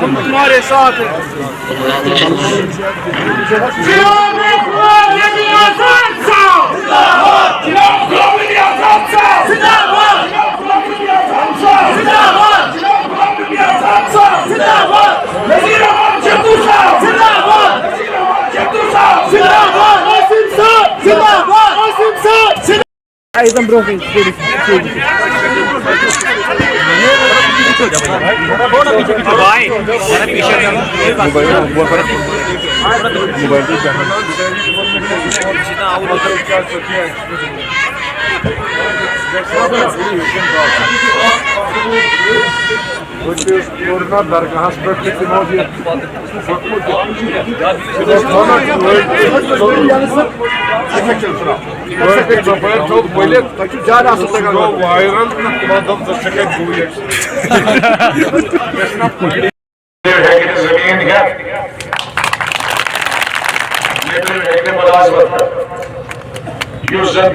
तुम्हारे साथ एकदम ब्रोकिंग दरगाह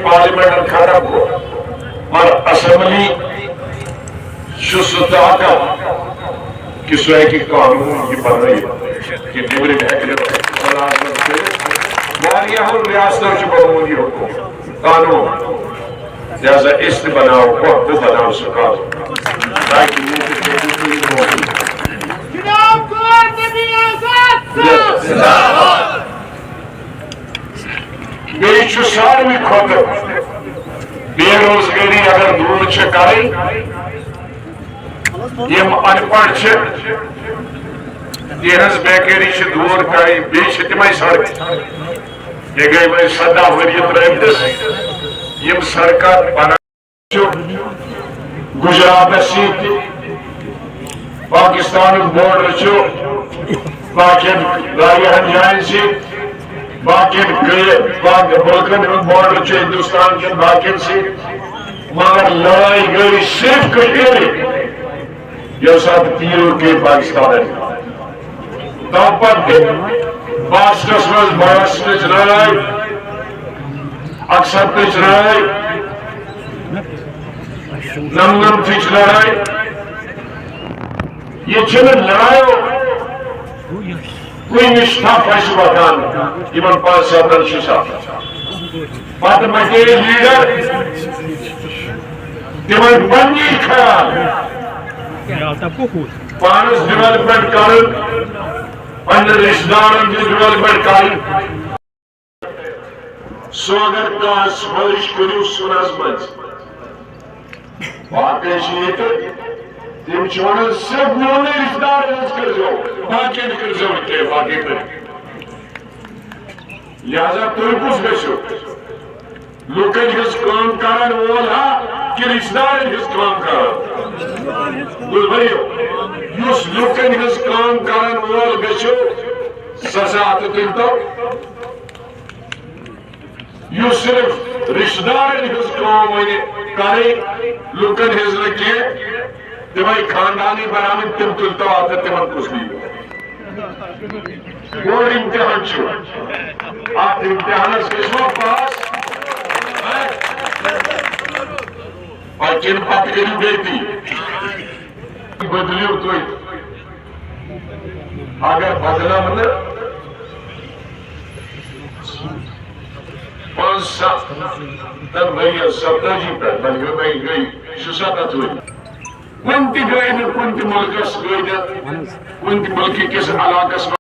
पार्लियामेंट खत्म हो और असेंबली कि स्वयं की कानून ये बन रही है कि रियासतों से बहुमूल्य हो कानून जैसा इस्त बनाओ वो बनाओ सका सारे खुद बेरोजगारी अगर दूर कर अनपढ़ तिहज बेकारी दूर कर तम सड़क ये गई वह 17 वरिय त्रिस सड़क बना गुजरात पाकिस्तान बॉर्डर बाकियन जायन मुल्कन बॉर्डर हिंदुस्तान के बाकियन मगर लड़ाई गई सिर्फ कश्मीर ये सब तीरों के पाकिस्तान तब बास्टस मज बयास लड़ाई अक्सर लड़ाई नमनम लड़ाई ये लड़ाई कोई निष्ठा फैस वकान इन 5-7 पत मचे लीडर तिम पन्नी ख्याल पानस डेवलपमेंट कर रिश्तेदार डेवलपमेंट कर सो अगर सिफारिश करू सुनस मज वाकई तम सिर्फ मोने रिश्तेदार कर बाकी बाकी लिहाजा तुम कुछ गो लुकन काम कर वोल हा कि रिश्तेदार काम कर लुकन काम कर वोल गो सजा तुम तो सिर्फ रिश्तेदार काम कर लुकन कह तम खानदानी बनाने तम तुल तो आता तिम कुछ बोर्ड इम्तिहान इम्तिहान पास और किन पत करू बेटी बदलियो तो अगर बदला मतलब 5-7 पे गई 7 कुन गई कुन मुल्कस गई कुन मुल्क किस इलाकस